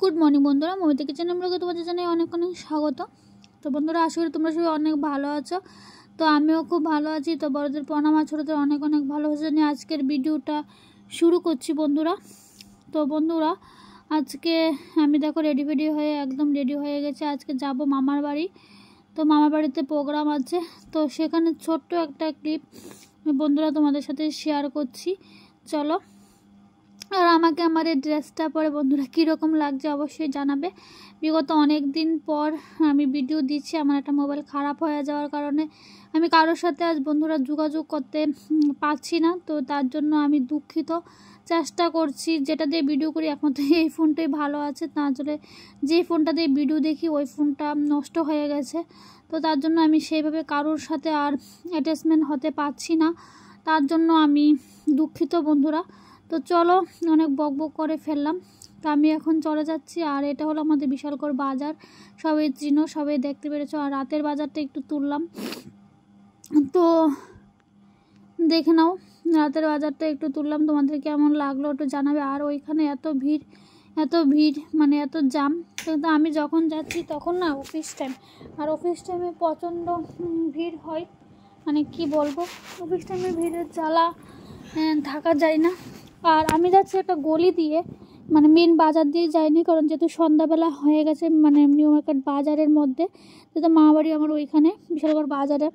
Good morning বন্ধুরা, Momita kitchen ব্লগে তোমাদের জানাই অনেক অনেক স্বাগত। তো বন্ধুরা, আশা করি তোমরা সবাই অনেক ভালো আছো। তো আমিও খুব ভালো আছি। তো বড়দের প্রণাম আর ছোটোদের অনেক অনেক ভালোবাসা নিয়ে আজকের ভিডিওটা শুরু করছি বন্ধুরা। তো বন্ধুরা, আজকে আমি দেখো রেডি হয়ে একদম রেডি হয়ে গেছে। আজকে যাব মামার বাড়ি। তো মামার বাড়িতে প্রোগ্রাম আছে, তো সেখানে ছোট্ট একটা ক্লিপ বন্ধুরা তোমাদের সাথে শেয়ার করছি, চলো। আর আমাকে আমার এই ড্রেসটা পরে বন্ধুরা কীরকম লাগছে অবশ্যই জানাবে। বিগত অনেক দিন পর আমি ভিডিও দিচ্ছি। আমার একটা মোবাইল খারাপ হয়ে যাওয়ার কারণে আমি কারোর সাথে আজ বন্ধুরা যোগাযোগ করতে পারছি না। তো তার জন্য আমি দুঃখিত। চেষ্টা করছি যেটা দিয়ে ভিডিও করি একমাত্র এই ফোনটাই ভালো আছে, তাহলে যে ফোনটা দিয়ে ভিডিও দেখি ওই ফোনটা নষ্ট হয়ে গেছে। তো তার জন্য আমি সেইভাবে কারোর সাথে আর অ্যাটাচমেন্ট হতে পারছি না, তার জন্য আমি দুঃখিত বন্ধুরা। তো চলো, অনেক বকবক করে ফেললাম। তো আমি এখন চলে যাচ্ছি। আর এটা হলো আমাদের বিশালগড় বাজার, সবাই চিনো, সবাই দেখতে পেরেছো। আর রাতের বাজারটা একটু তুললাম, তো দেখে নাও। রাতের বাজারটা একটু তুললাম, তোমাদের কেমন লাগলো একটু জানাবে। আর ওইখানে এত ভিড় মানে এত জাম। কিন্তু আমি যখন যাচ্ছি তখন না অফিস টাইম, আর অফিস টাইমে প্রচণ্ড ভিড় হয়। মানে কি বলবো, অফিস টাইমে ভিড়ের জ্বালা থাকা যায় না। আর আমি যাচ্ছি একটা গলি দিয়ে, মানে মেন বাজার দিয়ে যাইনি, কারণ যেহেতু সন্ধ্যাবেলা হয়ে গেছে, মানে নিউ মার্কেট বাজারের মধ্যে। যেহেতু মা বাড়ি আমার ওইখানে বিশালগড় বাজারে,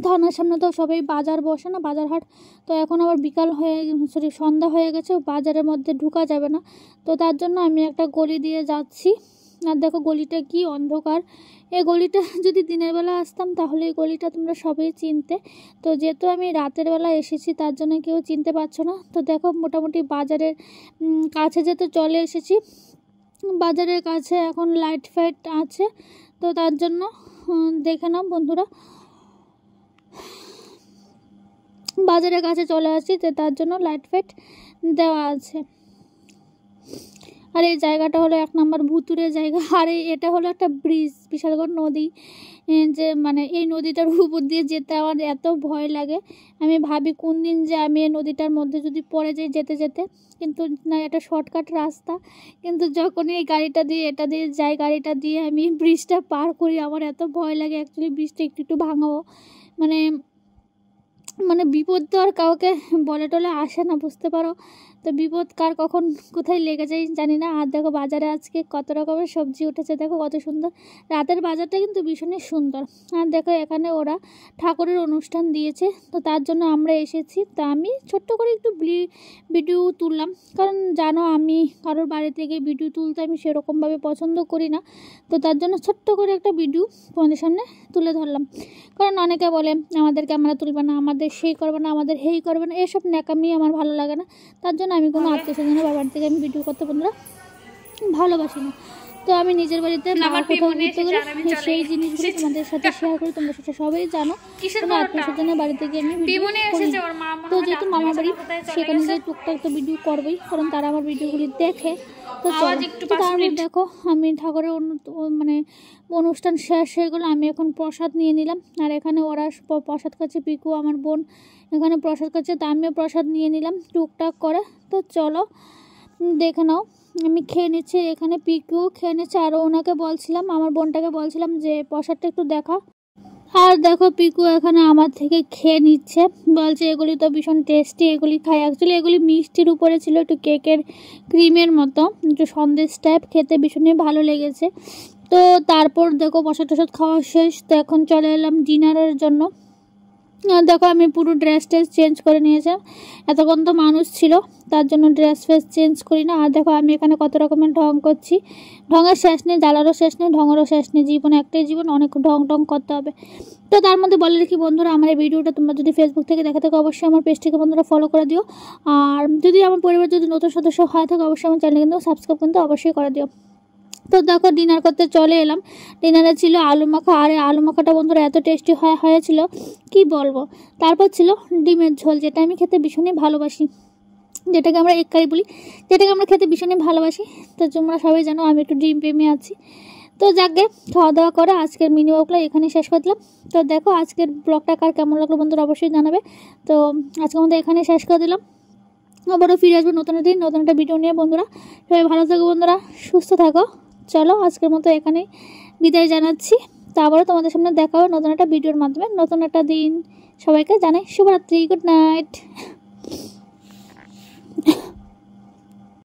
থানার সামনে তো সবাই বাজার বসে না, বাজার হাট। তো এখন আবার বিকাল হয়ে সন্ধ্যা হয়ে গেছে, বাজারের মধ্যে ঢোকা যাবে না। তো তার জন্য আমি একটা গলি দিয়ে যাচ্ছি। আর দেখো গলিটা কি অন্ধকার। এই গলিটা যদি দিনের বেলা আসতাম তাহলে এই গলিটা তোমরা সবাই চিনতে। তো যেহেতু আমি রাতের বেলা এসেছি তার জন্য কেউ চিনতে পারছো না। তো দেখো মোটামুটি বাজারের কাছে যেহেতু চলে এসেছি, বাজারের কাছে এখন লাইট ফাইট আছে। তো তার জন্য দেখে নাও বন্ধুরা, বাজারের কাছে চলে আসছি, তো তার জন্য লাইট ফাইট দেওয়া আছে। আর এই জায়গাটা হলো 1 নম্বর ভুতুরে জায়গা। আর এটা হলো একটা ব্রিজ, বিশালগড় নদী। যে মানে এই নদীটার উপর দিয়ে যেতে আমার এত ভয় লাগে। আমি ভাবি কোন দিন যে আমি এই নদীটার মধ্যে যদি পড়ে যাই যেতে যেতে। কিন্তু না, এটা শর্টকাট রাস্তা। কিন্তু যখনই এই গাড়িটা দিয়ে এটা দিয়ে যাই, গাড়িটা দিয়ে আমি ব্রিজটা পার করি, আমার এত ভয় লাগে। অ্যাকচুয়ালি ব্রিজটা একটু ভাঙাবো, মানে বিপদ তো আর কাউকে বলে টলে আসে না, বুঝতে পারো। তো বিপদ কার কখন কোথায় লেগে যায় জানি না। আর দেখো বাজারে আজকে কত রকমের সবজি উঠেছে, দেখো কত সুন্দর। রাতের বাজারটা কিন্তু ভীষণই সুন্দর। আর দেখো এখানে ওরা ঠাকুরের অনুষ্ঠান দিয়েছে, তো তার জন্য আমরা এসেছি। তা আমি ছোট্ট করে একটু ভিডিও তুললাম, কারণ জানো আমি কারোর বাড়ি থেকে ভিডিও তুলতে আমি সেরকমভাবে পছন্দ করি না। তো তার জন্য ছোট্ট করে একটা ভিডিও তোমাদের সামনে তুলে ধরলাম। কারণ অনেকে বলে আমাদের ক্যামেরা তুলবে না, আমাদের সেই করবে না, আমাদের হেই করবে না, এসব ন্যাকামি আমার ভালো লাগে না। তার জন্য আমি কোনো আত্মীয় স্বজনের বাবার থেকে আমি ভিডিও করতে বন্ধুরা ভালোবাসি না। তো আমি নিজের বাড়িতে কোথাও ঘুরতে গেলে সেই জিনিসগুলো তোমাদের সাথে শেয়ার করি। তোমরা সেটা সবাই জানো, কোনো আত্মীয় স্বজনের বাড়ি থেকে আমি ভিডিও করি। তো যেহেতু মামার বাড়ি, সেখানে গিয়ে টুকটাক তো ভিডিও করবোই, কারণ তারা আমার ভিডিওগুলি দেখে। তো তারপর দেখো আমি ঠাকুরের মানে অনুষ্ঠান শেষ হয়ে গেলো। আমি এখন প্রসাদ নিয়ে নিলাম। আর এখানে ওরা প্রসাদ খাচ্ছে, পিকু আমার বোন এখানে প্রসাদ খাচ্ছে, তা আমিও প্রসাদ নিয়ে নিলাম টুকটাক করে। তো চলো দেখে নাও, আমি খেয়ে নিচ্ছি, এখানে পিকুও খেয়ে নিচ্ছে। আরও ওনাকে বলছিলাম, আমার বোনটাকে বলছিলাম যে প্রসাদটা একটু দেখা। আর দেখো পিকু এখানে আমার থেকে খেয়ে নিচ্ছে, বলছে এগুলি তো ভীষণ টেস্টি, এগুলি খাই। অ্যাকচুয়ালি এগুলি মিষ্টির উপরে ছিল, একটু কেকের ক্রিমের মতো, একটু সন্দেশ টাইপ, খেতে ভীষণই ভালো লেগেছে। তো তারপর দেখো প্রসাদ টসাদ খাওয়া শেষ। তো এখন চলে এলাম ডিনারের জন্য। দেখো আমি পুরো ড্রেস চেঞ্জ করে নিয়েছি, এতক্ষণ তো মানুষ ছিল তার জন্য ড্রেস চেঞ্জ করি না। আর দেখো আমি এখানে কত রকমের ঢং করছি, ঢঙের শেষ নেই, জ্বালারও শেষ নেই, ঢঙেরও শেষ নেই। জীবন একটাই জীবন, অনেক ঢং করতে হবে। তো তার মধ্যে বলে রাখি বন্ধুরা, আমার এই ভিডিওটা তোমরা যদি ফেসবুক থেকে দেখে থাকো অবশ্যই আমার পেজটিকে বন্ধুরা ফলো করে দিও। আর যদি আমার পরিবার যদি নতুন সদস্য হয়ে থাকে অবশ্যই আমার চ্যানেল কিন্তু সাবস্ক্রাইব কিন্তু অবশ্যই করে দিও। তো দেখো ডিনার করতে চলে এলাম। ডিনারে ছিল আলু মাখা, আর আলু মাখাটা বন্ধুরা এত টেস্টি হয়েছিল কি বলবো। তারপর ছিল ডিমের ঝোল, যেটা আমি খেতে ভীষণই ভালোবাসি, যেটাকে আমরা এগ কারি বলি, যেটাকে আমরা খেতে ভীষণই ভালোবাসি। তো তোমরা সবাই জানো আমি একটু ডিম প্রেমী আছি। তো যাকে খাওয়া দাওয়া করে আজকের মিনি ব্লগটা এখানে শেষ করে দিলাম। তো দেখো আজকের ব্লগটা কার কেমন লাগলো বন্ধুরা অবশ্যই জানাবে। তো আজকে আমাদের এখানে শেষ করে দিলাম। আবারও ফিরে আসবো নতুন দিন নতুন একটা ভিডিও নিয়ে। বন্ধুরা সবাই ভালো থাকো, বন্ধুরা সুস্থ থাকো। চলো আজকের মতো এখানেই বিদায় জানাচ্ছি। তা আবারও তোমাদের সামনে দেখা হবে নতুন একটা ভিডিওর মাধ্যমে। নতুন একটা দিন সবাইকে জানাই শুভরাত্রি, গুড নাইট।